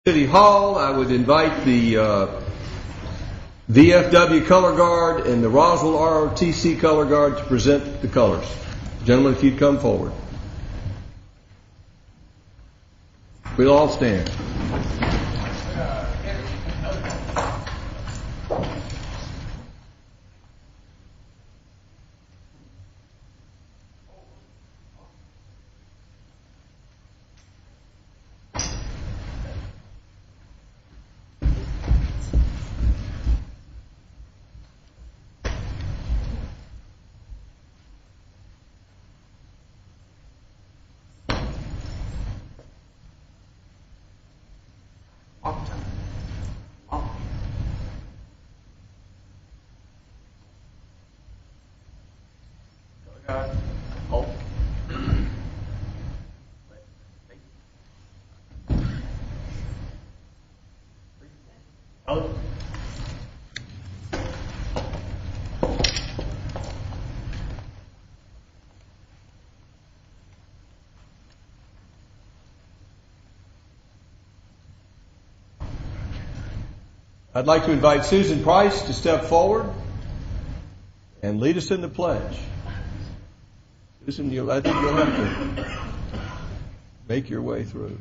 City Hall, I would invite the VFW Color Guard and the Roswell ROTC Color Guard to present the colors. Gentlemen, if you'd come forward. We'll all stand. I'd like to invite Susan Price to step forward and lead us in the pledge. Susan, I think you'll have to make your way through.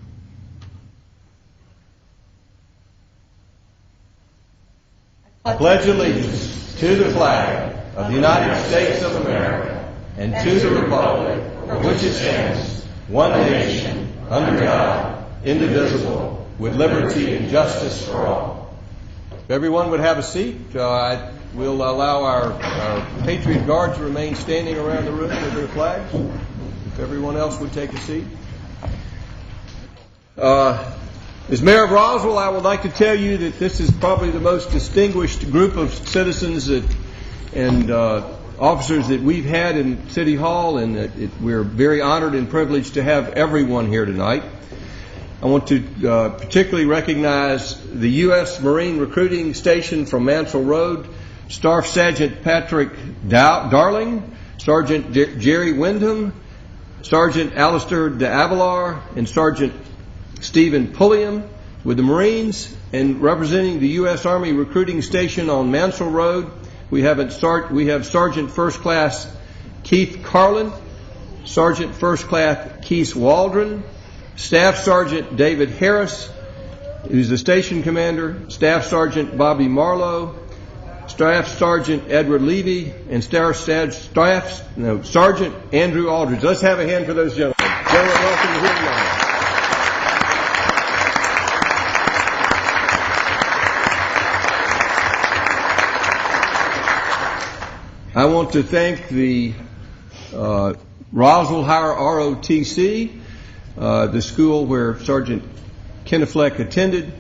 I pledge allegiance to the flag of the United States of America and to the republic for which it stands, one nation, under God, indivisible, with liberty and justice for all. If everyone would have a seat, we'll allow our Patriot Guard to remain standing around the room with their flags. If everyone else would take a seat. As Mayor of Roswell, I would like to tell you that this is probably the most distinguished group of citizens and officers that we've had in City Hall, and we're very honored and privileged to have everyone here tonight. I want to particularly recognize the U.S. Marine Recruiting Station from Mansell Road, Staff Sergeant Patrick Darling, Sergeant Jerry Wyndham, Sergeant Alistair d'Avilar, and Sergeant Stephen Pulliam with the Marines, and representing the U.S. Army Recruiting Station on Mansell Road, we have Sergeant First Class Keith Carlin, Sergeant First Class Keith Waldron, Staff Sergeant David Harris, who's the station commander, Staff Sergeant Bobby Marlowe, Staff Sergeant Edward Levy, and Sergeant Andrew Aldridge. Let's have a hand for those gentlemen. Gentlemen, welcome to here tonight. I want to thank the Roswell Higher ROTC, the school where Sergeant Kenneth Fleck attended,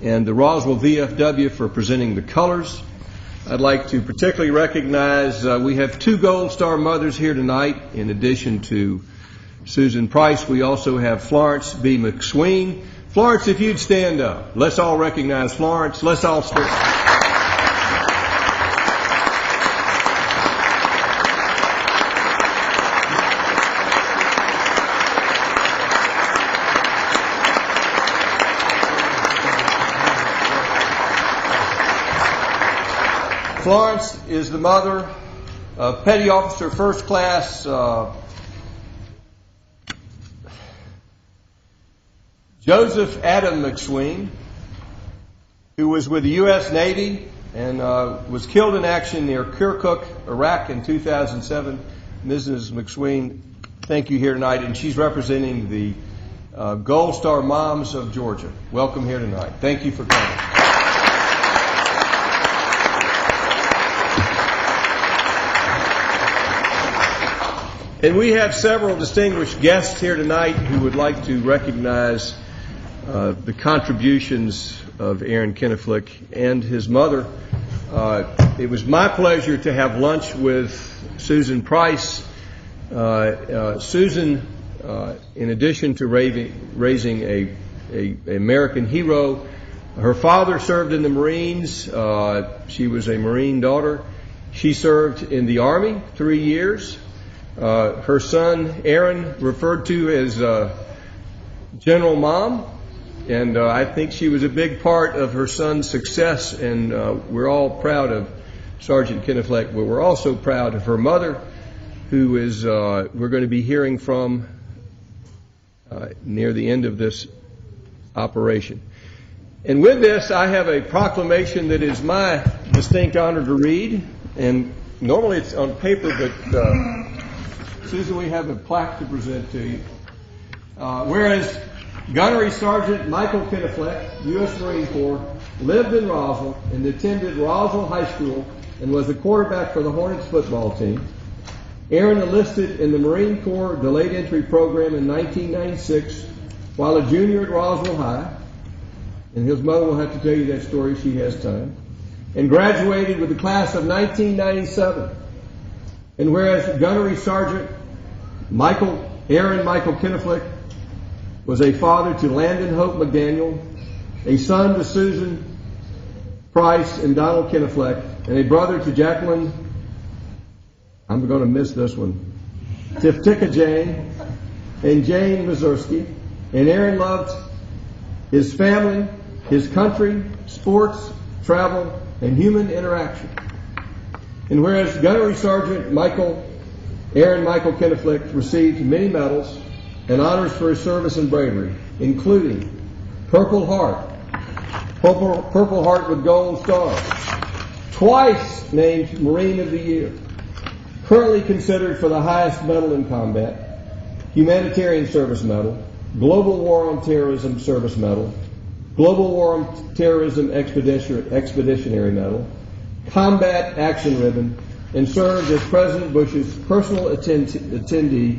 and the Roswell VFW for presenting the colors. I'd like to particularly recognize we have two Gold Star mothers here tonight. In addition to Susan Price, we also have Florence B. McSween. Florence, if you'd stand up. Let's all recognize Florence. Let's all stand. Florence is the mother of Petty Officer First Class Joseph Adam McSween, who was with the U.S. Navy and was killed in action near Kirkuk, Iraq in 2007. Mrs. McSween, thank you here tonight, and she's representing the Gold Star Moms of Georgia. Welcome here tonight. Thank you for coming. And we have several distinguished guests here tonight who would like to recognize the contributions of Aaron Kenneflick and his mother. It was my pleasure to have lunch with Susan Price. Susan, in addition to raising a American hero, her father served in the Marines. She was a Marine daughter. She served in the Army 3 years. Her son, Aaron, referred to as General Mom. And I think she was a big part of her son's success, and we're all proud of Sergeant Kinefleck, but we're also proud of her mother, who is we're going to be hearing from near the end of this operation. And with this, I have a proclamation that is my distinct honor to read, and normally it's on paper, but Susan, we have a plaque to present to you. Whereas Gunnery Sergeant Michael Kinefleck, U.S. Marine Corps, lived in Roswell and attended Roswell High School and was the quarterback for the Hornets football team. Aaron enlisted in the Marine Corps Delayed Entry Program in 1996 while a junior at Roswell High, and his mother will have to tell you that story if she has time, and graduated with the class of 1997. And whereas Gunnery Sergeant Aaron Michael Kinefleck was a father to Landon Hope McDaniel, a son to Susan Price and Donald Kinefleck, and a brother to Jacqueline, I'm going to miss this one, Tiftika Jane, and Jane Mazurski. And Aaron loved his family, his country, sports, travel, and human interaction. And whereas Gunnery Sergeant Aaron Michael Kinefleck received many medals and honors for his service and bravery, including Purple Heart with Gold Star, twice named Marine of the Year, currently considered for the highest medal in combat, Humanitarian Service Medal, Global War on Terrorism Service Medal, Global War on Terrorism Expeditionary Medal, Combat Action Ribbon, and served as President Bush's personal attendee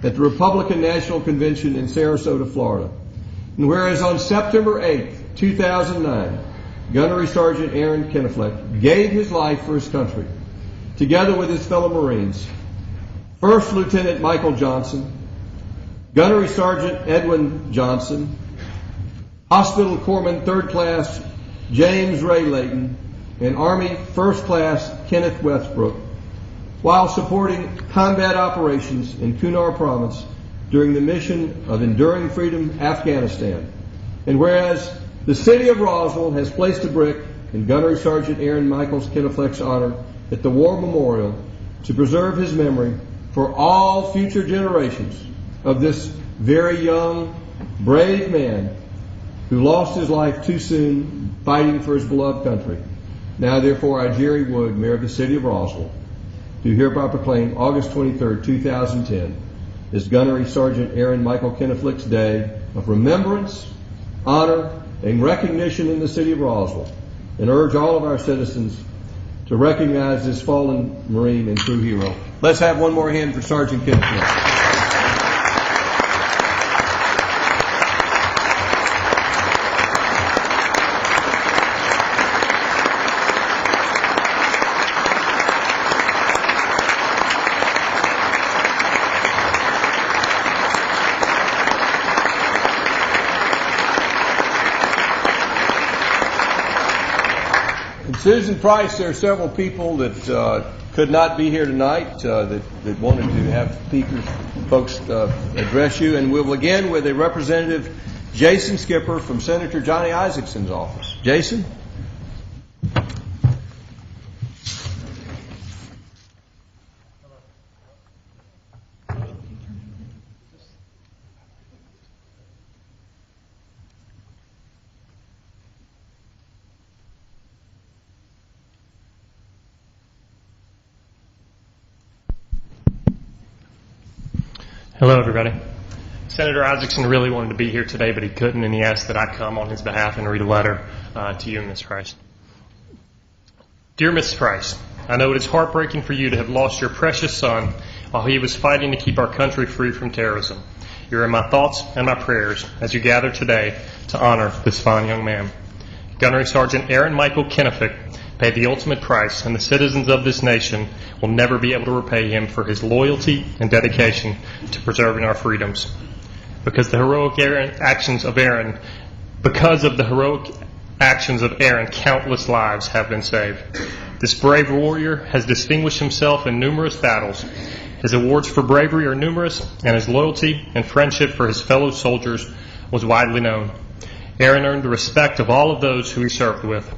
at the Republican National Convention in Sarasota, Florida. And whereas on September 8, 2009, Gunnery Sergeant Aaron Kinefleck gave his life for his country, together with his fellow Marines, First Lieutenant Michael Johnson, Gunnery Sergeant Edwin Johnson, Hospital Corpsman 3rd Class James Ray Layton, and Army 1st Class Kenneth Westbrook, while supporting combat operations in Kunar Province during the mission of Enduring Freedom, Afghanistan. And whereas the city of Roswell has placed a brick in Gunnery Sergeant Aaron Michael Kinefleck's honor at the War Memorial to preserve his memory for all future generations of this very young, brave man who lost his life too soon fighting for his beloved country. Now, therefore, I, Jerry Wood, Mayor of the City of Roswell, do hereby proclaim August 23, 2010 as Gunnery Sergeant Aaron Michael Kinefleck's Day of remembrance, honor, and recognition in the City of Roswell, and urge all of our citizens to recognize this fallen Marine and true hero. Let's have one more hand for Sergeant Kinefleck. Susan Price, there are several people that could not be here tonight that wanted to have folks address you. And we'll begin with a Representative Jason Skipper from Senator Johnny Isakson's office. Jason? Hello, everybody. Senator Isakson really wanted to be here today, but he couldn't, and he asked that I come on his behalf and read a letter to you, Ms. Price. Dear Ms. Price, I know it is heartbreaking for you to have lost your precious son while he was fighting to keep our country free from terrorism. You're in my thoughts and my prayers as you gather today to honor this fine young man. Gunnery Sergeant Aaron Michael Kinefleck paid the ultimate price, and the citizens of this nation will never be able to repay him for his loyalty and dedication to preserving our freedoms. Because of the heroic actions of Aaron, countless lives have been saved. This brave warrior has distinguished himself in numerous battles. His awards for bravery are numerous, and his loyalty and friendship for his fellow soldiers was widely known. Aaron earned the respect of all of those who he served with.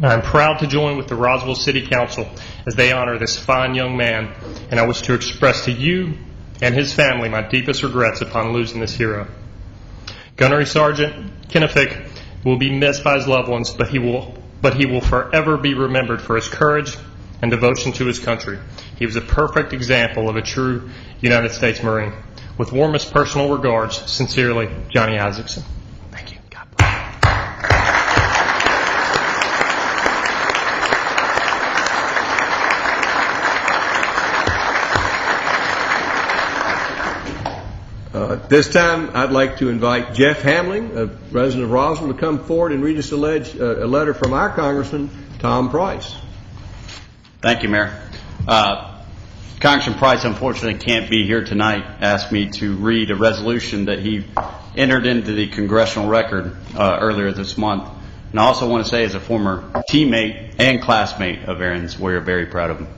I am proud to join with the Roswell City Council as they honor this fine young man, and I wish to express to you and his family my deepest regrets upon losing this hero. Gunnery Sergeant Kenefick will be missed by his loved ones, but he will forever be remembered for his courage and devotion to his country. He was a perfect example of a true United States Marine. With warmest personal regards, sincerely, Johnny Isaacson. Thank you. God bless. At this time, I'd like to invite Jeff Hamling, a resident of Roswell, to come forward and read us a letter from our Congressman, Tom Price. Thank you, Mayor. Congressman Price unfortunately can't be here tonight. Asked me to read a resolution that he entered into the congressional record earlier this month. And I also want to say, as a former teammate and classmate of Aaron's, we're very proud of him.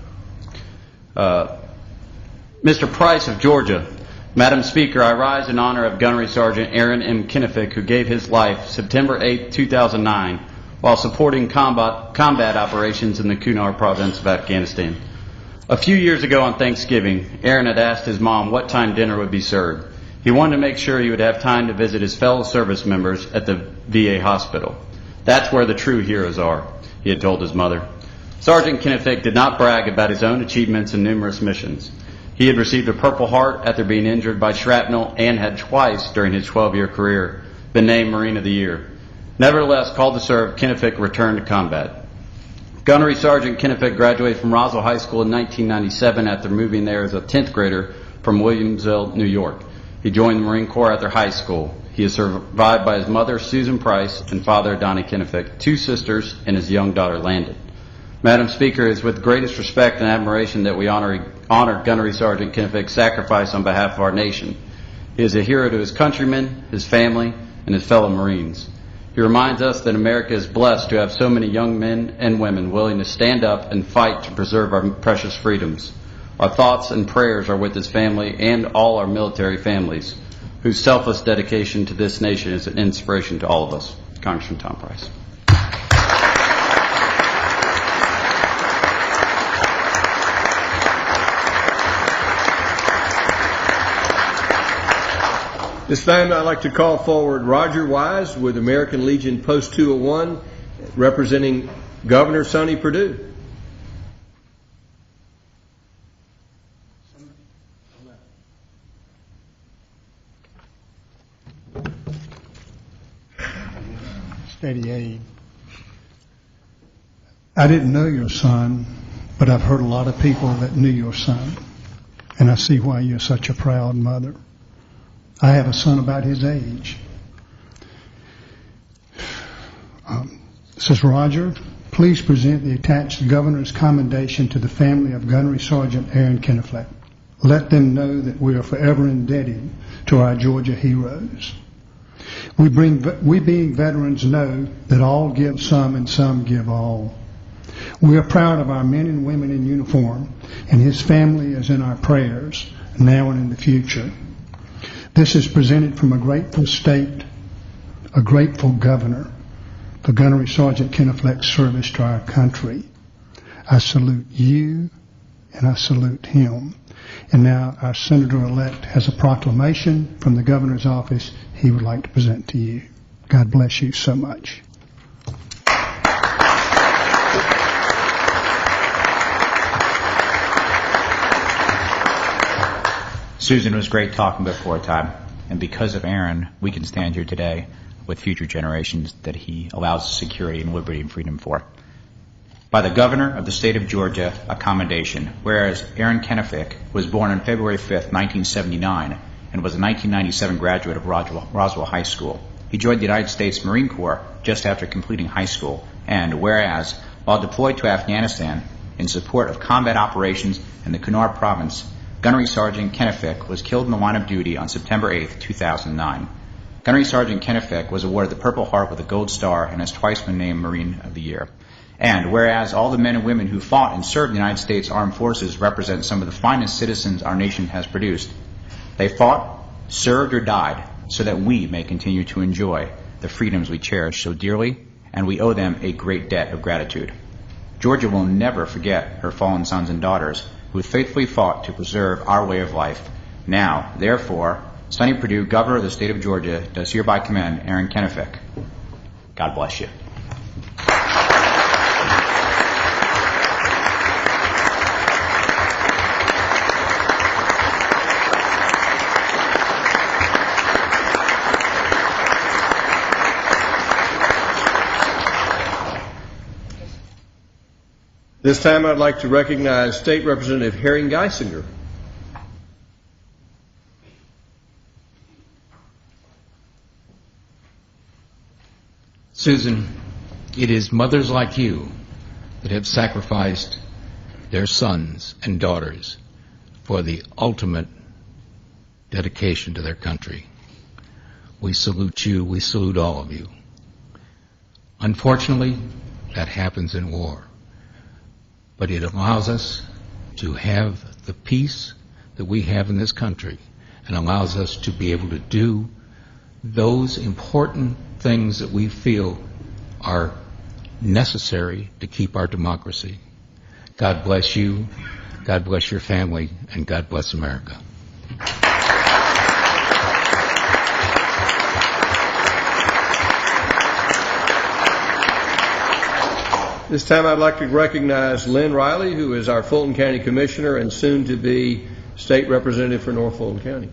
Mr. Price of Georgia. Madam Speaker, I rise in honor of Gunnery Sergeant Aaron M. Kenefick, who gave his life September 8, 2009, while supporting combat operations in the Kunar province of Afghanistan. A few years ago on Thanksgiving, Aaron had asked his mom what time dinner would be served. He wanted to make sure he would have time to visit his fellow service members at the VA hospital. That's where the true heroes are, he had told his mother. Sergeant Kenefick did not brag about his own achievements in numerous missions. He had received a Purple Heart after being injured by shrapnel and had twice during his 12-year career been named Marine of the Year. Nevertheless, called to serve, Kenefick returned to combat. Gunnery Sergeant Kenefick graduated from Roswell High School in 1997 after moving there as a 10th grader from Williamsville, New York. He joined the Marine Corps after high school. He is survived by his mother, Susan Price, and father, Donnie Kenefick, 2 sisters, and his young daughter, Landon. Madam Speaker, it is with greatest respect and admiration that we honor Gunnery Sergeant Kenefick's sacrifice on behalf of our nation. He is a hero to his countrymen, his family, and his fellow Marines. He reminds us that America is blessed to have so many young men and women willing to stand up and fight to preserve our precious freedoms. Our thoughts and prayers are with his family and all our military families, whose selfless dedication to this nation is an inspiration to all of us. Congressman Tom Price. This time I'd like to call forward Roger Wise with American Legion Post 201, representing Governor Sonny Perdue. Steady aid. I didn't know your son, but I've heard a lot of people that knew your son, and I see why you're such a proud mother. I have a son about his age. Says Roger, please present the attached governor's commendation to the family of Gunnery Sergeant Aaron Kenefick. Let them know that we are forever indebted to our Georgia heroes. We being veterans know that all give some and some give all. We are proud of our men and women in uniform, and his family is in our prayers now and in the future. This is presented from a grateful state, a grateful governor, for Gunnery Sergeant Kenefick's service to our country. I salute you, and I salute him. And now our Senator-elect has a proclamation from the governor's office he would like to present to you. God bless you so much. Susan, it was great talking before time, and because of Aaron, we can stand here today with future generations that he allows security and liberty and freedom for. By the governor of the state of Georgia, a commendation, whereas Aaron Kenefick was born on February 5th, 1979, and was a 1997 graduate of Roswell High School. He joined the United States Marine Corps just after completing high school, and whereas, while deployed to Afghanistan in support of combat operations in the Kunar province, Gunnery Sergeant Kenefick was killed in the line of duty on September 8, 2009. Gunnery Sergeant Kenefick was awarded the Purple Heart with a Gold Star and has twice been named Marine of the Year. And whereas all the men and women who fought and served the United States Armed Forces represent some of the finest citizens our nation has produced, they fought, served, or died so that we may continue to enjoy the freedoms we cherish so dearly, and we owe them a great debt of gratitude. Georgia will never forget her fallen sons and daughters who faithfully fought to preserve our way of life. Now, therefore, Sonny Perdue, Governor of the State of Georgia, does hereby commend Aaron Kennefic. God bless you. This time I'd like to recognize State Representative Herring Geisinger. Susan, it is mothers like you that have sacrificed their sons and daughters for the ultimate dedication to their country. We salute you. We salute all of you. Unfortunately, that happens in war. But it allows us to have the peace that we have in this country and allows us to be able to do those important things that we feel are necessary to keep our democracy. God bless you, God bless your family, and God bless America. This time I'd like to recognize Lynn Riley, who is our Fulton County Commissioner and soon to be State Representative for North Fulton County.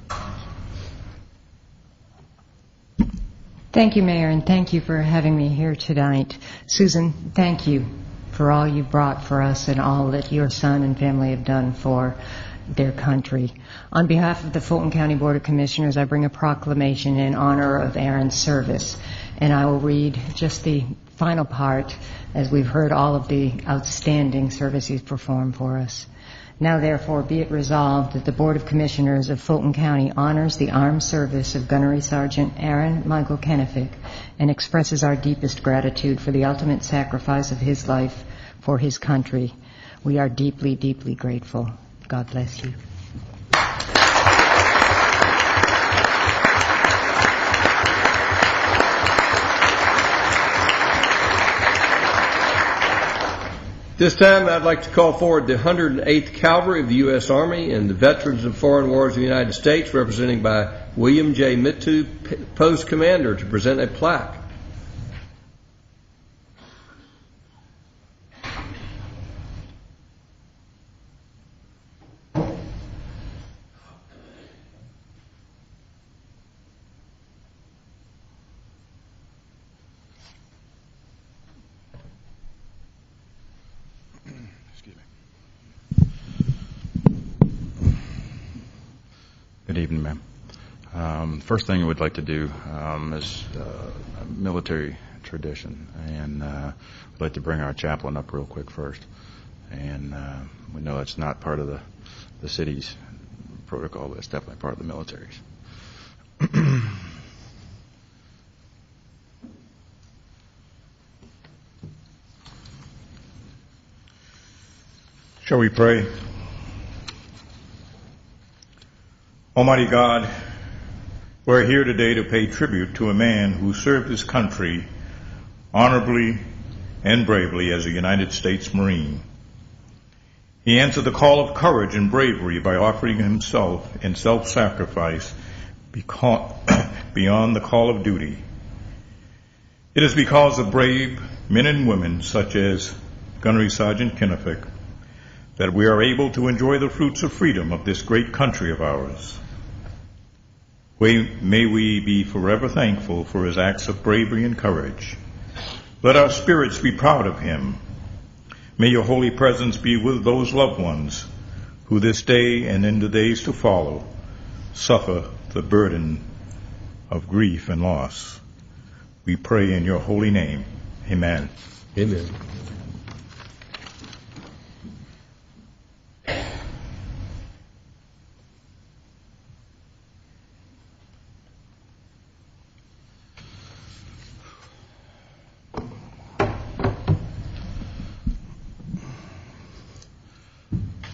Thank you, Mayor, and thank you for having me here tonight. Susan, thank you for all you brought for us and all that your son and family have done for their country. On behalf of the Fulton County Board of Commissioners, I bring a proclamation in honor of Aaron's service, and I will read just the final part as we've heard all of the outstanding service he's performed for us. Now, therefore, be it resolved that the Board of Commissioners of Fulton County honors the armed service of Gunnery Sergeant Aaron Michael Kennefic and expresses our deepest gratitude for the ultimate sacrifice of his life for his country. We are deeply, deeply grateful. God bless you. This time I'd like to call forward the 108th Cavalry of the U.S. Army and the Veterans of Foreign Wars of the United States, represented by William J. Mittu, Post Commander, to present a plaque. Good evening, ma'am. First thing I would like to do is a military tradition, and I'd like to bring our chaplain up real quick first. And we know it's not part of the city's protocol, but it's definitely part of the military's. Shall we pray? Almighty God, we're here today to pay tribute to a man who served his country honorably and bravely as a United States Marine. He answered the call of courage and bravery by offering himself in self-sacrifice beyond the call of duty. It is because of brave men and women such as Gunnery Sergeant Kennefic that we are able to enjoy the fruits of freedom of this great country of ours. May we be forever thankful for his acts of bravery and courage. Let our spirits be proud of him. May your holy presence be with those loved ones who this day and in the days to follow suffer the burden of grief and loss. We pray in your holy name. Amen. Amen.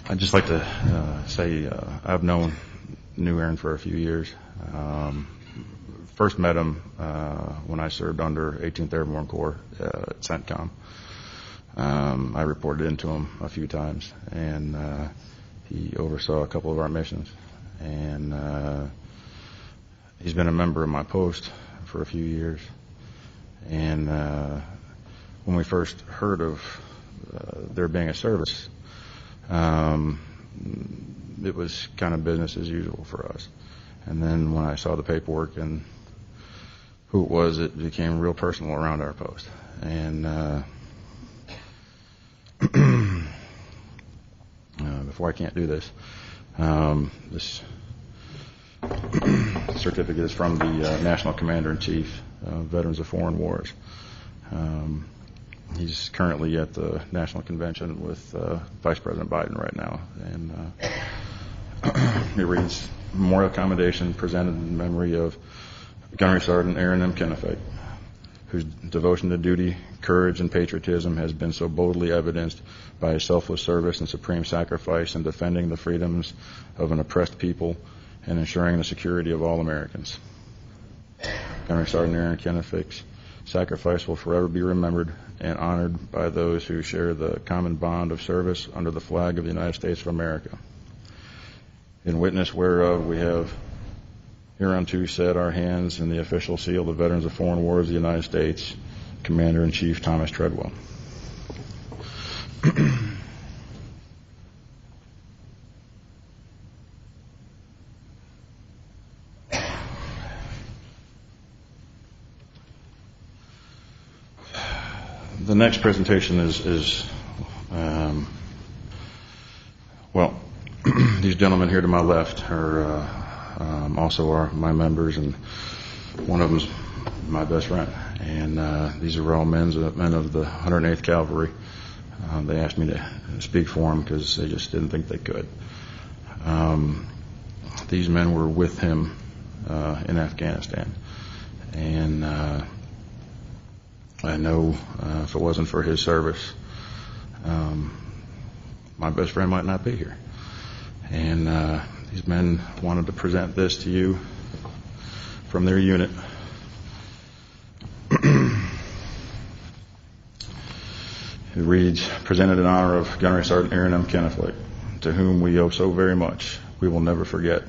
I'd just like to say I've knew Aaron for a few years. first met him when I served under 18th Airborne Corps at CENTCOM. I reported into him a few times, and he oversaw a couple of our missions. And he's been a member of my post for a few years. And when we first heard of there being a service, it was kind of business as usual for us. And then when I saw the paperwork and who it was, it became real personal around our post. And before I can't do this, this certificate is from the National Commander-in-Chief, Veterans of Foreign Wars. He's currently at the National Convention with Vice President Biden right now. And it reads, Memorial Commendation presented in memory of Gunnery Sergeant Aaron M. Kinefek, whose devotion to duty, courage, and patriotism has been so boldly evidenced by his selfless service and supreme sacrifice in defending the freedoms of an oppressed people and ensuring the security of all Americans. Gunnery Sergeant Aaron Kinefek's sacrifice will forever be remembered and honored by those who share the common bond of service under the flag of the United States of America. In witness whereof we have hereunto set our hands in the official seal of the Veterans of Foreign Wars of the United States, Commander-in-Chief Thomas Treadwell. The next presentation is well, these gentlemen here to my left are also my members, and one of them's my best friend. And these are all men of the 108th Cavalry. They asked me to speak for them because they just didn't think they could. These men were with him in Afghanistan, and I know if it wasn't for his service, my best friend might not be here. And these men wanted to present this to you from their unit. It reads, presented in honor of Gunnery Sergeant Aaron M. Kinefek, to whom we owe so very much, we will never forget.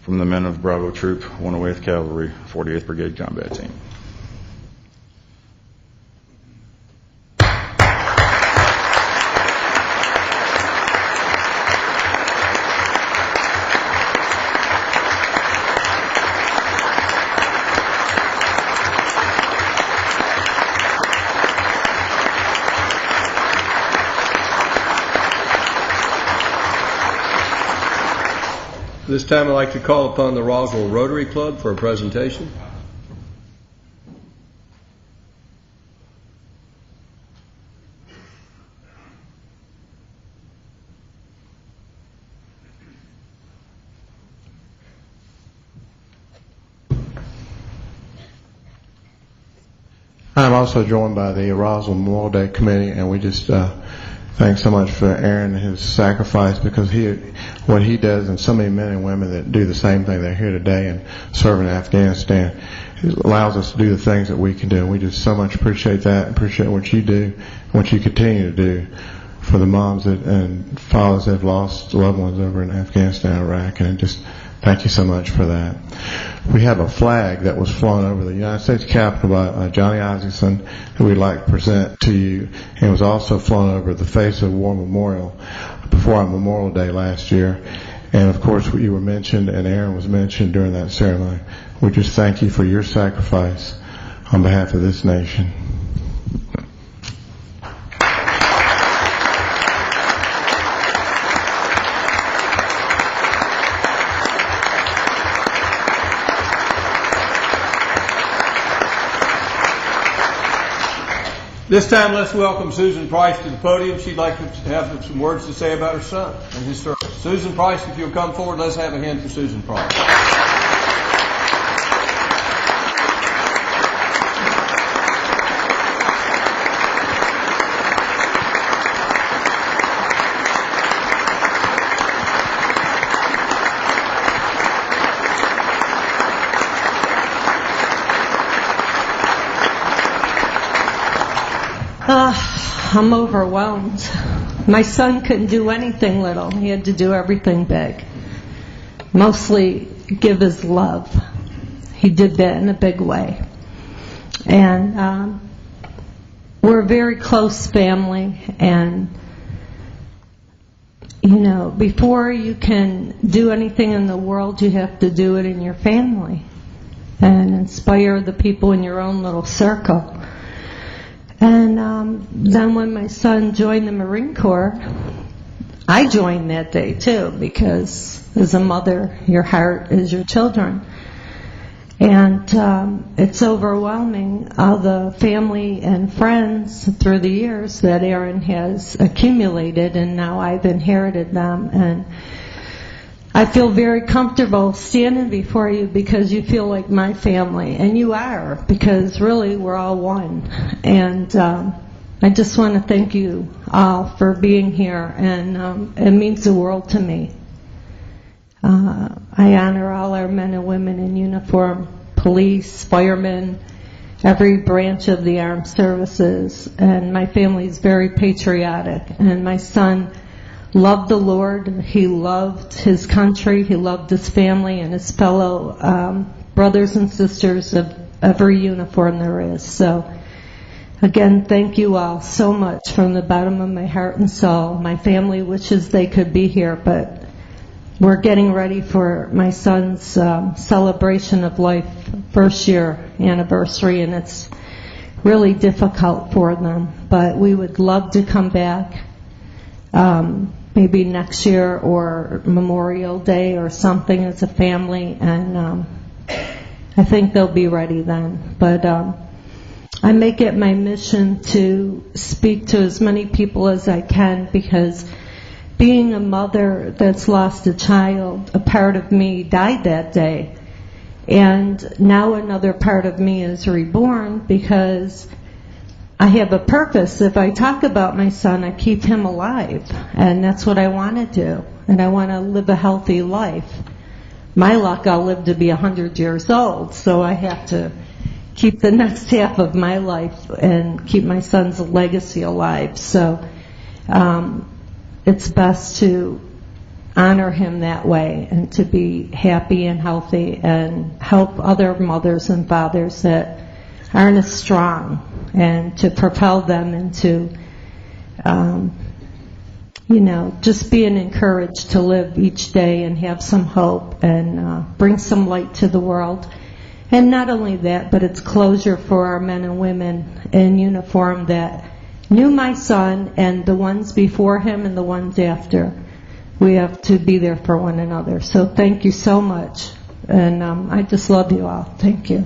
From the men of Bravo Troop, 108th Cavalry, 48th Brigade Combat Team. This time I'd like to call upon the Roswell Rotary Club for a presentation. I'm also joined by the Roswell Memorial Day Committee, and we just thanks so much for Aaron and his sacrifice, because what he does, and so many men and women that do the same thing, they're here today and serve in Afghanistan, it allows us to do the things that we can do. And we just so much appreciate that, and appreciate what you do and what you continue to do for the moms and fathers that have lost loved ones over in Afghanistan, Iraq, and just thank you so much for that. We have a flag that was flown over the United States Capitol by Johnny Isaacson, who we'd like to present to you. And it was also flown over the face of War Memorial before our Memorial Day last year. And of course, you were mentioned, and Aaron was mentioned during that ceremony. We just thank you for your sacrifice on behalf of this nation. This time, let's welcome Susan Price to the podium. She'd like to have some words to say about her son and his service. Susan Price, if you'll come forward, let's have a hand for Susan Price. I'm overwhelmed. My son couldn't do anything little. He had to do everything big. Mostly give his love. He did that in a big way. And we're a very close family, and you know, before you can do anything in the world, you have to do it in your family and inspire the people in your own little circle. And then when my son joined the Marine Corps, I joined that day too, because as a mother, your heart is your children. And it's overwhelming all the family and friends through the years that Aaron has accumulated, and now I've inherited them. And I feel very comfortable standing before you because you feel like my family, and you are, because really we're all one. And I just want to thank you all for being here, and it means the world to me. I honor all our men and women in uniform, police, firemen, every branch of the armed services, and my family is very patriotic. And my son loved the Lord, he loved his country, he loved his family and his fellow brothers and sisters of every uniform there is. So again, thank you all so much from the bottom of my heart and soul. My family wishes they could be here, but we're getting ready for my son's celebration of life, first year anniversary, and it's really difficult for them. But we would love to come back maybe next year or Memorial Day or something as a family, and I think they'll be ready then. But I make it my mission to speak to as many people as I can, because being a mother that's lost a child, a part of me died that day. And now another part of me is reborn because I have a purpose. If I talk about my son, I keep him alive. And that's what I want to do. And I want to live a healthy life. My luck, I'll live to be 100 years old. So I have to keep the next half of my life and keep my son's legacy alive. So it's best to honor him that way and to be happy and healthy and help other mothers and fathers that aren't as strong, and to propel them into, just being encouraged to live each day and have some hope and bring some light to the world. And not only that, but it's closure for our men and women in uniform that knew my son and the ones before him and the ones after. We have to be there for one another. So thank you so much. And I just love you all. Thank you.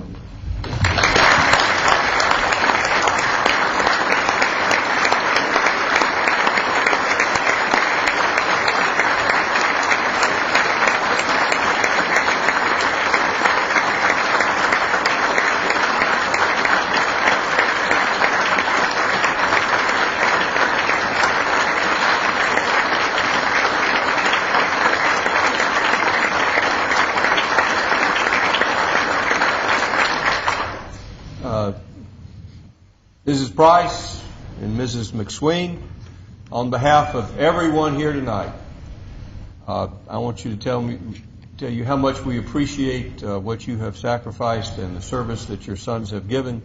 Mrs. Price and Mrs. McSween, on behalf of everyone here tonight, I want you to tell you how much we appreciate what you have sacrificed and the service that your sons have given,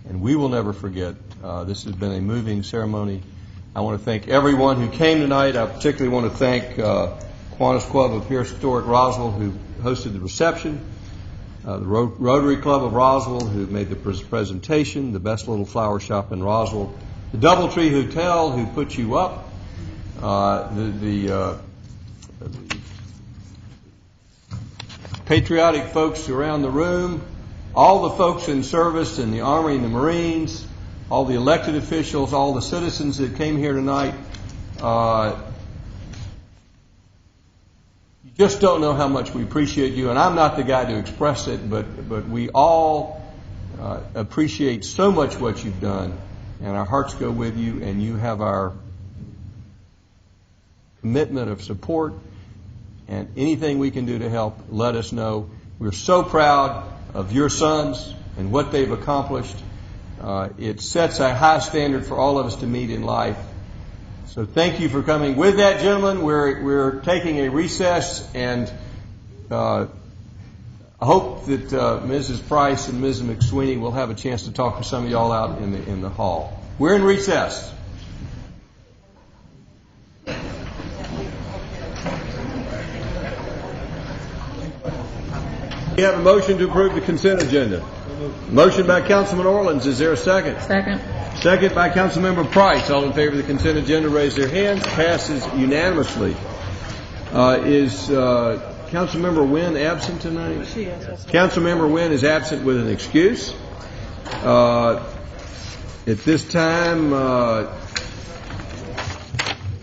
and we will never forget. This has been a moving ceremony. I want to thank everyone who came tonight. I particularly want to thank Kiwanis Club of Historic Roswell, who hosted the reception, the Rotary Club of Roswell, who made the presentation, the Best Little Flower Shop in Roswell, the Doubletree Hotel, who put you up, the patriotic folks around the room, all the folks in service in the Army and the Marines, all the elected officials, all the citizens that came here tonight. You just don't know how much we appreciate you, and I'm not the guy to express it, but we all appreciate so much what you've done, and our hearts go with you, and you have our commitment of support, and anything we can do to help, let us know. We're so proud of your sons and what they've accomplished, It sets a high standard for all of us to meet in life. So thank you for coming. With that, gentlemen, we're taking a recess, and I hope that Mrs. Price and Mrs. McSweeney will have a chance to talk to some of y'all out in the hall. We're in recess. We have a motion to approve the consent agenda. Motion by Councilman Orleans. Is there a second? Second. Second by Councilmember Price. All in favor of the consent agenda, raise their hands. Passes unanimously. Is Councilmember Wynn absent tonight? She is. Councilmember Wynn is absent with an excuse. At this time,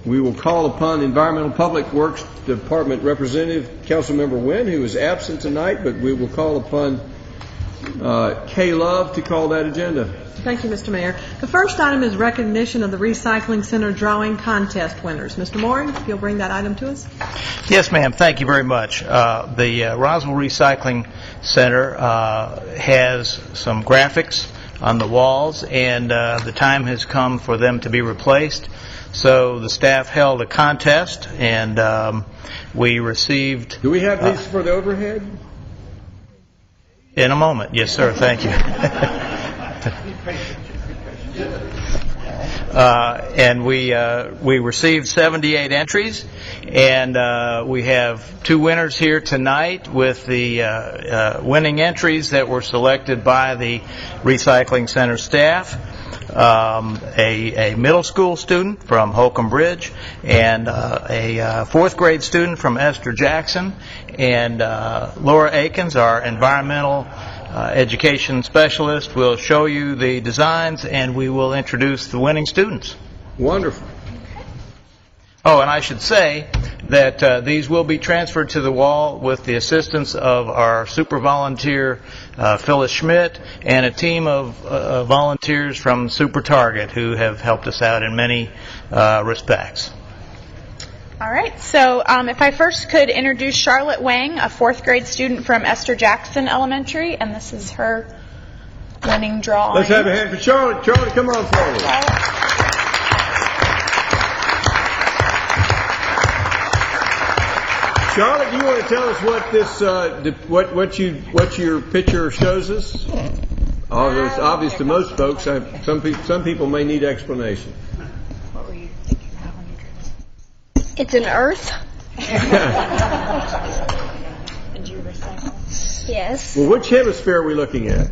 we will call upon Environmental Public Works Department Representative Councilmember Wynn, who is absent tonight, but we will call upon Kay Love to call that agenda. Thank you, Mr. Mayor. The first item is recognition of the Recycling Center Drawing Contest winners. Mr. Moore, if you'll bring that item to us. Yes, ma'am. Thank you very much. The Roswell Recycling Center has some graphics on the walls, and the time has come for them to be replaced. So the staff held a contest, and we received... Do we have these for the overhead? In a moment. Yes, sir. Thank you. And we received 78 entries, and we have two winners here tonight with the winning entries that were selected by the Recycling Center staff. A middle school student from Holcomb Bridge, and a fourth grade student from Esther Jackson, and Laura Akins, our environmental education specialist, will show you the designs, and we will introduce the winning students. Wonderful. Oh, and I should say that these will be transferred to the wall with the assistance of our super volunteer Phyllis Schmidt and a team of volunteers from Super Target who have helped us out in many respects. All right, so if I first could introduce Charlotte Wang, a fourth grade student from Esther Jackson Elementary, and this is her winning drawing. Let's have a hand for Charlotte. Charlotte, come on forward. Charlotte, do you want to tell us what this what your picture shows us? Although it's obvious to most folks, some people may need explanation. What were you thinking about when you drew this? It's an earth. Did you recycle? Yes. Well, which hemisphere are we looking at?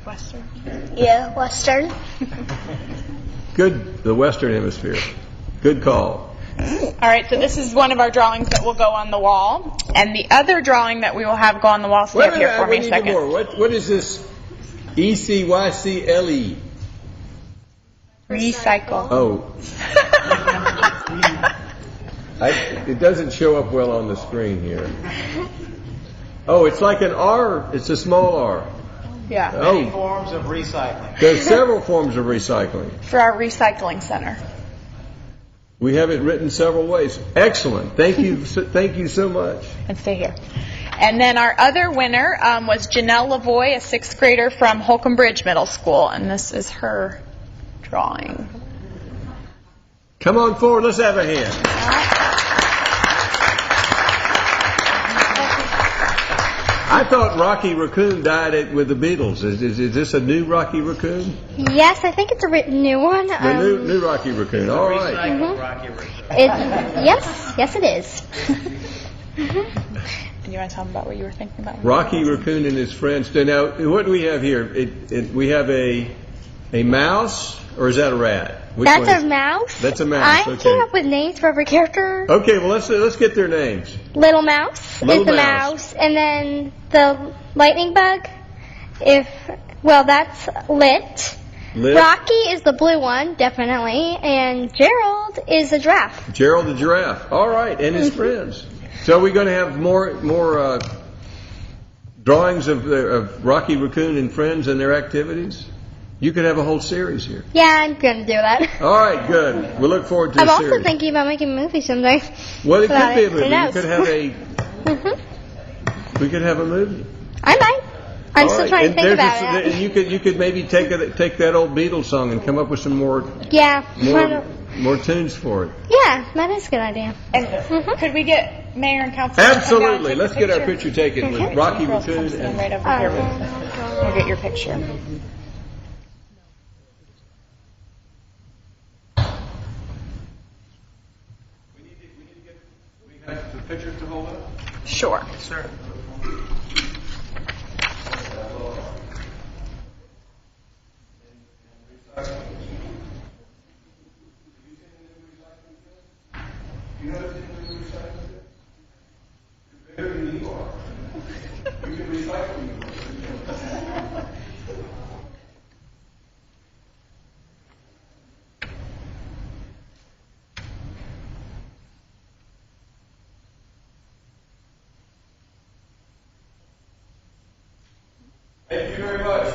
Western. Yeah, Western. Good, the Western Hemisphere. Good call. All right, so this is one of our drawings that will go on the wall, and the other drawing that we will have go on the wall. Stay up here for me a second. More. What is this? ECYCLE. Recycle. Oh. It doesn't show up well on the screen here. Oh, it's like an R. It's a small R. Yeah. Oh. Forms of recycling. There's several forms of recycling. For our recycling center. We have it written several ways. Excellent. Thank you. Thank you so much. And stay here. And then our other winner was Janelle Lavoie, a sixth grader from Holcomb Bridge Middle School, and this is her drawing. Come on forward. Let's have a hand. I thought Rocky Raccoon died with the Beatles. Is this a new Rocky Raccoon? Yes, I think it's a new one. The new Rocky Raccoon. All right. Mm-hmm. Rocky Raccoon. Yes, it is. Do you want to tell them about what you were thinking about? Rocky Raccoon and his friends. Now, what do we have here? We have a mouse, or is that a rat? That's a mouse. That's a mouse. I came up with names for every character. Okay, well let's get their names. Little Mouse is the mouse, and then the lightning bug. That's Lit. Rocky is the blue one, definitely, and Gerald is the giraffe. Gerald the giraffe. All right, and his friends. So we're going to have more drawings of Rocky Raccoon and friends and their activities. You could have a whole series here. Yeah, I'm going to do that. All right, good. We look forward to I'm the also series. thinking about making a movie someday. Well, it could be a movie. Who knows? We could have a. We could have a movie. I might. I'm All still right. trying to And think there's about a- it. and you could maybe take that old Beatles song and come up with some more Yeah. tunes for it. Yeah, that is a good idea. And could we get mayor and council to come down and Absolutely. take Let's a get our picture taken with Rocky Girls, come Raccoon stand and right over here. We'll get your picture. the pictures to hold up. Sure. Sure. Thank you very much.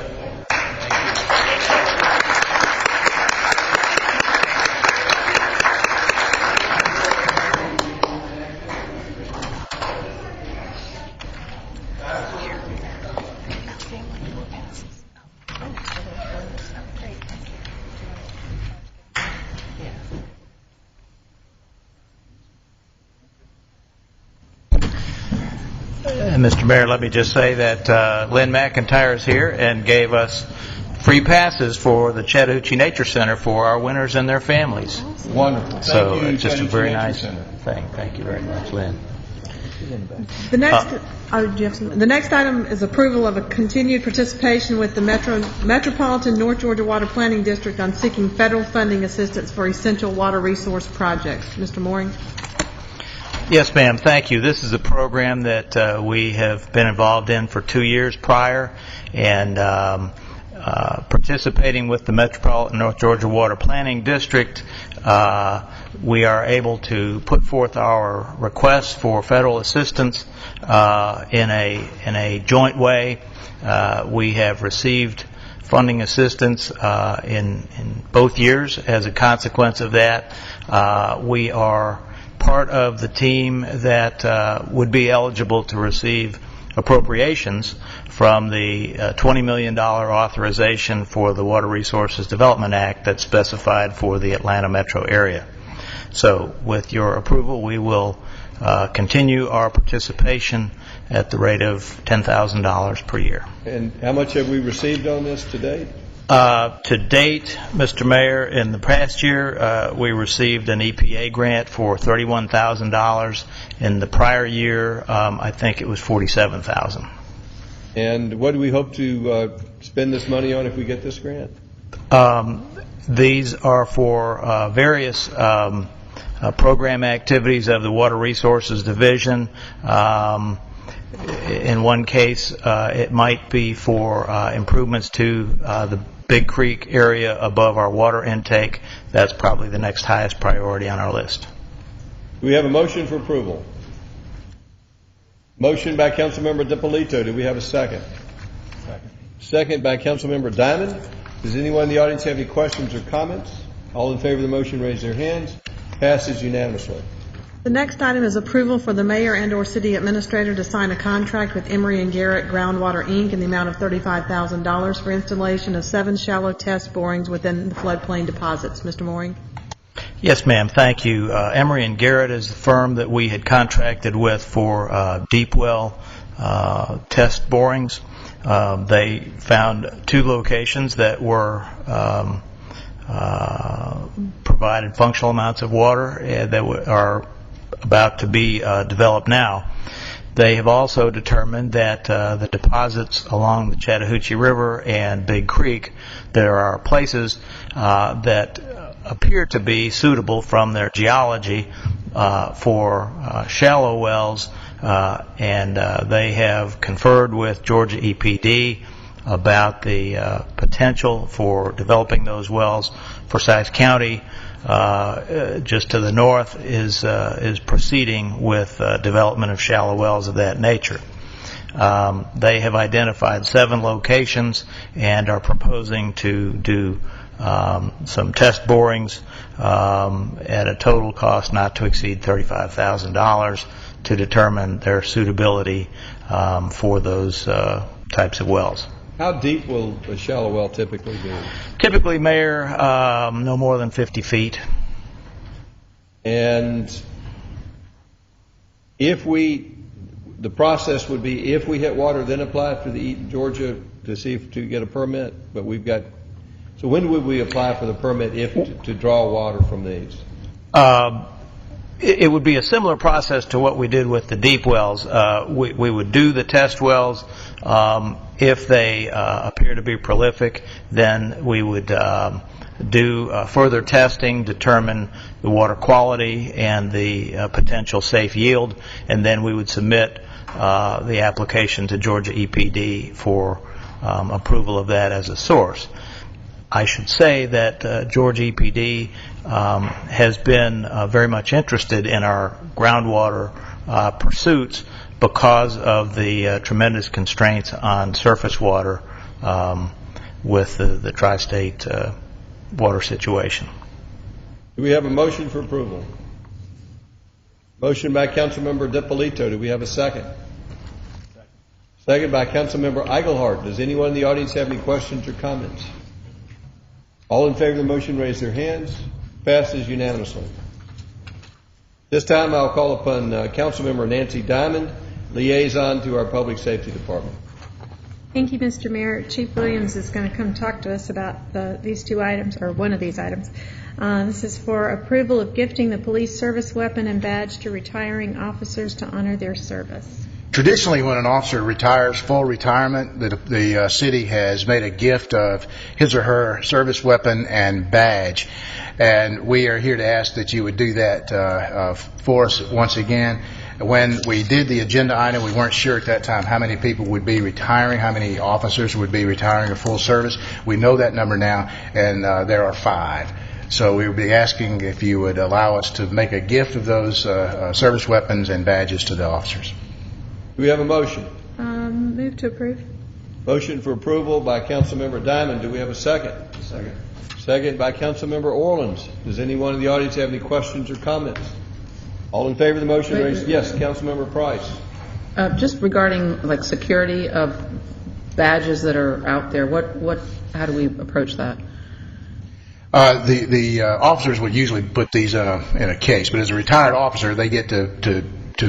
Mr. Mayor, let me just say that Lynn McIntyre is here and gave us free passes for the Chattahoochee Nature Center for our winners and their families. Wonderful. So Thank you, it's just a Chattahoochee very Nature nice Center. thing. Thank you very much, Lynn. The next item is approval of a continued participation with the Metropolitan North Georgia Water Planning District on seeking federal funding assistance for essential water resource projects. Mr. Mooring. Yes, ma'am. Thank you. This is a program that we have been involved in for 2 years prior, and participating with the Metropolitan North Georgia Water Planning District, we are able to put forth our requests for federal assistance in a joint way. We have received funding assistance in both years. As a consequence of that, we are part of the team that would be eligible to receive appropriations from the $20 million authorization for the Water Resources Development Act that's specified for the Atlanta metro area. So with your approval, we will continue our participation at the rate of $10,000 per year. And how much have we received on this to date? To date, Mr. Mayor, in the past year, we received an EPA grant for $31,000. In the prior year, I think it was $47,000. And what do we hope to spend this money on if we get this grant? These are for various program activities of the Water Resources Division. In one case, it might be for improvements to the Big Creek area above our water intake. That's probably the next highest priority on our list. Do we have a motion for approval? Motion by Councilmember DiPolito. Do we have a second? Second by Councilmember Diamond. Does anyone in the audience have any questions or comments? All in favor of the motion, raise their hands. Passes unanimously. The next item is approval for the mayor and/or city administrator to sign a contract with Emery & Garrett Groundwater, Inc. in the amount of $35,000 for installation of 7 shallow test borings within the floodplain deposits. Mr. Mooring. Yes, ma'am. Thank you. Emery & Garrett is the firm that we had contracted with for deep well test borings. They found 2 locations that were provided functional amounts of water that are about to be developed now. They have also determined that the deposits along the Chattahoochee River and Big Creek, there are places that appear to be suitable from their geology for shallow wells, and they have conferred with Georgia EPD about the potential for developing those wells. Forsyth County, just to the north, is proceeding with development of shallow wells of that nature. They have identified 7 locations and are proposing to do some test borings at a total cost not to exceed $35,000. to determine their suitability for those types of wells. How deep will a shallow well typically be? Typically, Mayor, no more than 50 feet. And the process would be if we hit water, then apply for the Eaton, Georgia to get a permit. But so when would we apply for the permit to draw water from these? It would be a similar process to what we did with the deep wells. We would do the test wells. If they appear to be prolific, then we would do further testing, determine the water quality and the potential safe yield, and then we would submit the application to Georgia EPD for approval of that as a source. I should say that Georgia EPD has been very much interested in our groundwater pursuits because of the tremendous constraints on surface water with the tri-state water situation. Do we have a motion for approval? Motion by Councilmember DiPolito. Do we have a second? Second by Councilmember Eichelhardt. Does anyone in the audience have any questions or comments? All in favor of the motion raise their hands. Passes unanimously. This time I'll call upon Councilmember Nancy Diamond, liaison to our Public Safety Department. Thank you, Mr. Mayor. Chief Williams is going to come talk to us about these two items, or one of these items. This is for approval of gifting the police service weapon and badge to retiring officers to honor their service. Traditionally, when an officer retires, full retirement, the city has made a gift of his or her service weapon and badge. And we are here to ask that you would do that for us once again. When we did the agenda item, we weren't sure at that time how many people would be retiring, how many officers would be retiring a full service. We know that number now, and there are 5. So we would be asking if you would allow us to make a gift of those service weapons and badges to the officers. Do we have a motion? Move to approve. Motion for approval by Councilmember Diamond. Do we have a second? Second. Second by Councilmember Orleans. Does anyone in the audience have any questions or comments? All in favor of the motion, raise. Yes, Councilmember Price. Just regarding like security of badges that are out there, how do we approach that? The officers would usually put these in a case, but as a retired officer, they get to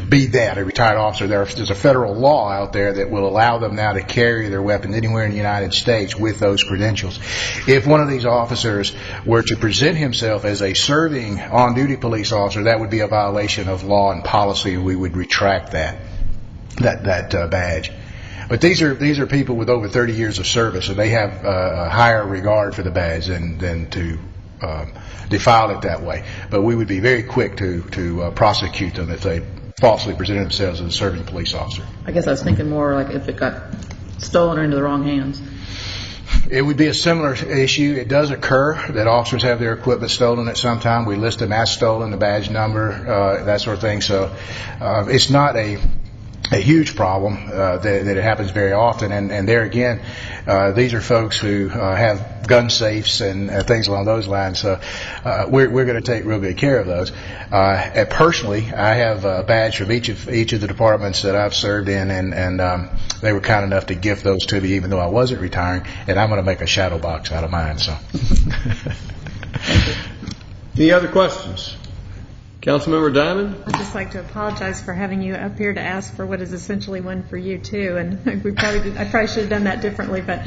be that, a retired officer. There's a federal law out there that will allow them now to carry their weapon anywhere in the United States with those credentials. If one of these officers were to present himself as a serving on-duty police officer, that would be a violation of law and policy. We would retract that badge. But these are people with over 30 years of service, and they have a higher regard for the badge than to defile it that way. But we would be very quick to prosecute them if they falsely presented themselves as a serving police officer. I guess I was thinking more like if it got stolen or into the wrong hands. It would be a similar issue. It does occur that officers have their equipment stolen at some time. We list them as stolen, the badge number, that sort of thing. So it's not a huge problem that it happens very often. And there again, these are folks who have gun safes and things along those lines. So we're going to take real good care of those. Personally, I have a badge from each of the departments that I've served in, and they were kind enough to gift those to me, even though I wasn't retiring. And I'm going to make a shadow box out of mine. So, any other questions? Councilmember Diamond? I'd just like to apologize for having you up here to ask for what is essentially one for you, too. And I probably should have done that differently. But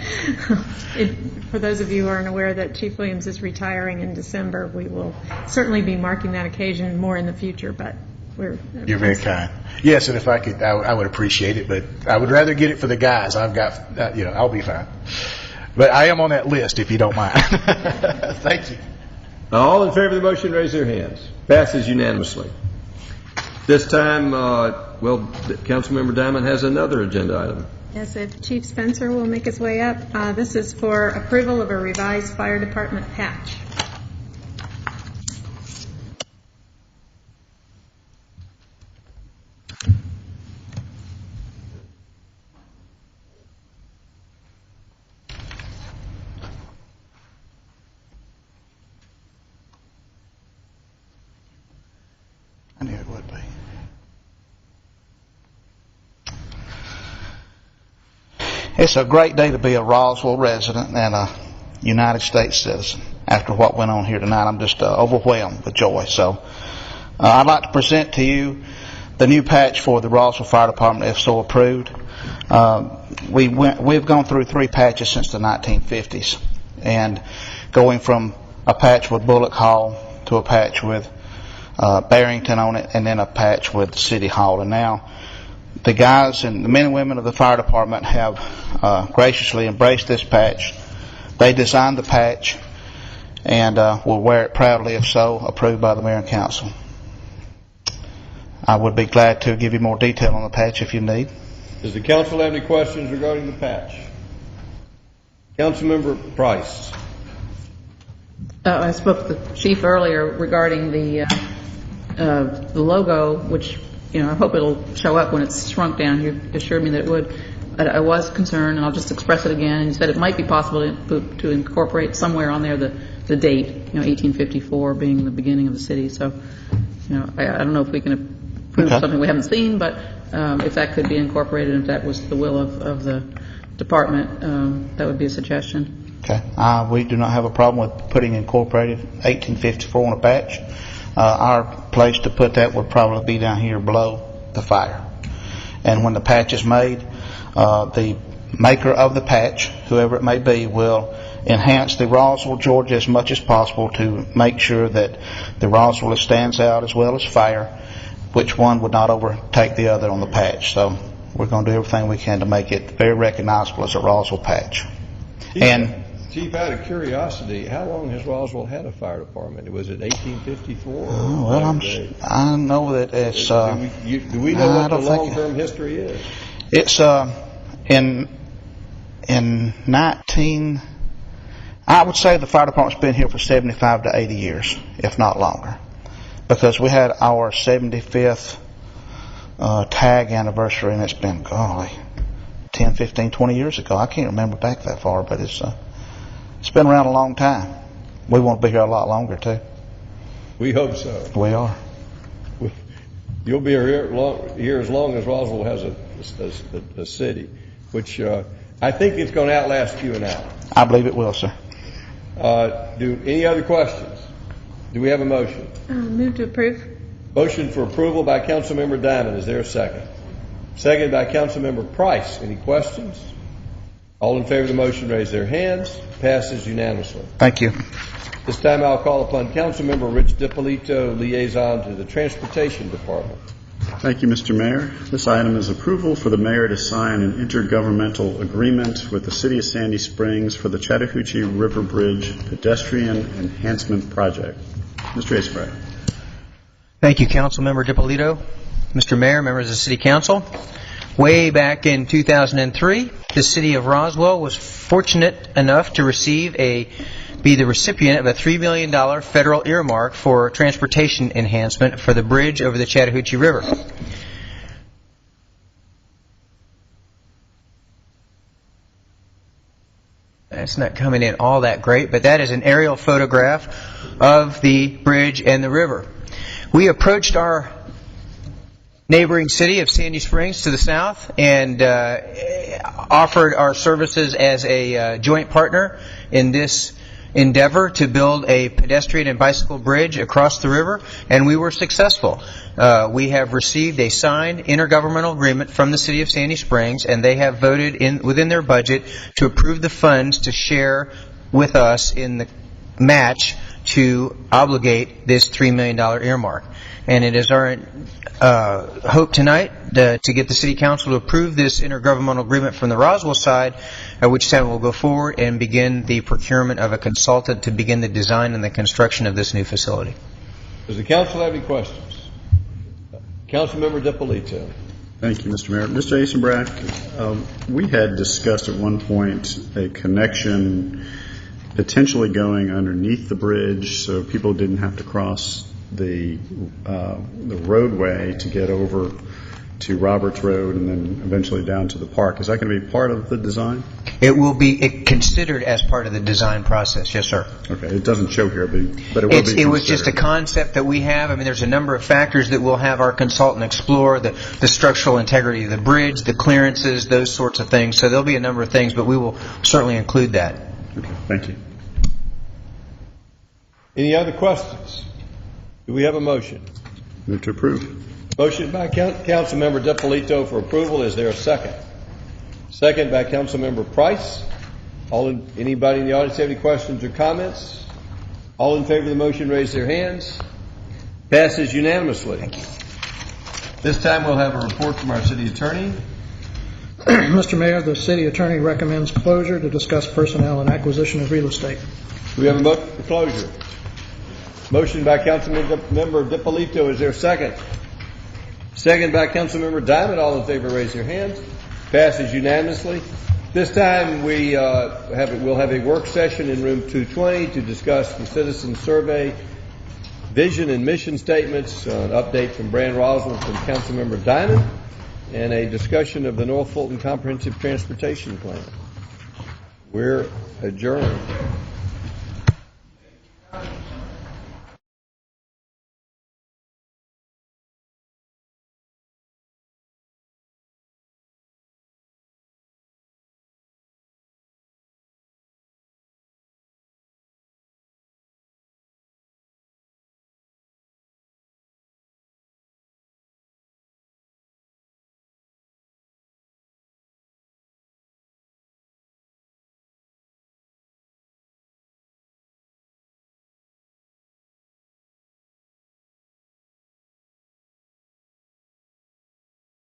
for those of you who aren't aware that Chief Williams is retiring in December, we will certainly be marking that occasion more in the future. But you're very kind. Yes, and if I could, I would appreciate it. But I would rather get it for the guys. I've got, I'll be fine. But I am on that list, if you don't mind. Thank you. All in favor of the motion, raise their hands. Passes unanimously. This time, Councilmember Diamond has another agenda item. Yes, if Chief Spencer will make his way up. This is for approval of a revised fire department patch. I knew it would be. It's a great day to be a Roswell resident and a United States citizen. After what went on here tonight, I'm just overwhelmed with joy. So I'd like to present to you the new patch for the Roswell Fire Department, if so approved. We've gone through 3 patches since the 1950s, and going from a patch with Bullock Hall to a patch with Barrington on it, and then a patch with City Hall. And now the guys and the men and women of the fire department have graciously embraced this patch. They designed the patch and will wear it proudly if so approved by the mayor and council. I would be glad to give you more detail on the patch if you need. Does the council have any questions regarding the patch? Councilmember Price. I spoke to the chief earlier regarding the logo, which, I hope it'll show up when it's shrunk down. You assured me that it would. I was concerned, and I'll just express it again. And you said it might be possible to incorporate somewhere on there the date, 1854 being the beginning of the city. So, I don't know if we can approve something we haven't seen, but if that could be incorporated, if that was the will of the department, that would be a suggestion. Okay. We do not have a problem with putting incorporated 1854 on a patch. Our place to put that would probably be down here below the fire. And when the patch is made, the maker of the patch, whoever it may be, will enhance the Roswell, Georgia as much as possible to make sure that the Roswell stands out as well as fire, which one would not overtake the other on the patch. So we're going to do everything we can to make it very recognizable as a Roswell patch. Chief, out of curiosity, how long has Roswell had a fire department? Was it 1854? Well, I know that it's... do we know what the long-term history is? It's in 19... I would say the fire department's been here for 75 to 80 years, if not longer. Because we had our 75th tag anniversary, and it's been, 10, 15, 20 years ago. I can't remember back that far, but it's been around a long time. We want to be here a lot longer, too. We hope so. We are. You'll be here as long as Roswell has a city, which I think it's going to outlast you and I. I believe it will, sir. Any other questions? Do we have a motion? Move to approve. Motion for approval by Councilmember Diamond. Is there a second? Second by Councilmember Price. Any questions? All in favor of the motion raise their hands. Passes unanimously. Thank you. This time I'll call upon Councilmember Rich DiPolito, liaison to the Transportation Department. Thank you, Mr. Mayor. This item is approval for the mayor to sign an intergovernmental agreement with the City of Sandy Springs for the Chattahoochee River Bridge Pedestrian Enhancement Project. Mr. Acebrad. Thank you, Councilmember DiPolito. Mr. Mayor, members of the City Council. Way back in 2003, the City of Roswell was fortunate enough to be the recipient of a $3 million federal earmark for transportation enhancement for the bridge over the Chattahoochee River. That's not coming in all that great, but that is an aerial photograph of the bridge and the river. We approached our neighboring city of Sandy Springs to the south and offered our services as a joint partner in this endeavor to build a pedestrian and bicycle bridge across the river, and we were successful. We have received a signed intergovernmental agreement from the City of Sandy Springs, and they have voted within their budget to approve the funds to share with us in the match to obligate this $3 million earmark. And it is our hope tonight to get the City Council to approve this intergovernmental agreement from the Roswell side, at which time we'll go forward and begin the procurement of a consultant to begin the design and the construction of this new facility. Does the Council have any questions? Councilmember DiPolito. Thank you, Mr. Mayor. Mr. Asenbrack, we had discussed at one point a connection potentially going underneath the bridge so people didn't have to cross the roadway to get over to Roberts Road and then eventually down to the park. Is that going to be part of the design? It will be considered as part of the design process, yes, sir. Okay, it doesn't show here, but it will be considered. It was just a concept that we have. I mean, there's a number of factors that we'll have our consultant explore, the structural integrity of the bridge, the clearances, those sorts of things. So there'll be a number of things, but we will certainly include that. Okay, thank you. Any other questions? Do we have a motion? Move to approve. Motion by Councilmember DiPolito for approval. Is there a second? Second by Councilmember Price. Anybody in the audience have any questions or comments? All in favor of the motion, raise their hands. Passes unanimously. Thank you. This time we'll have a report from our city attorney. Mr. Mayor, the city attorney recommends closure to discuss personnel and acquisition of real estate. Do we have a motion for closure? Motion by Councilmember DiPolito. Is there a second? Second by Councilmember Diamond. All in favor, raise your hands. Passes unanimously. This time we'll have a work session in room 220 to discuss the citizen survey, vision and mission statements, an update from Brand Roswell from Councilmember Diamond, and a discussion of the North Fulton Comprehensive Transportation Plan. We're adjourned.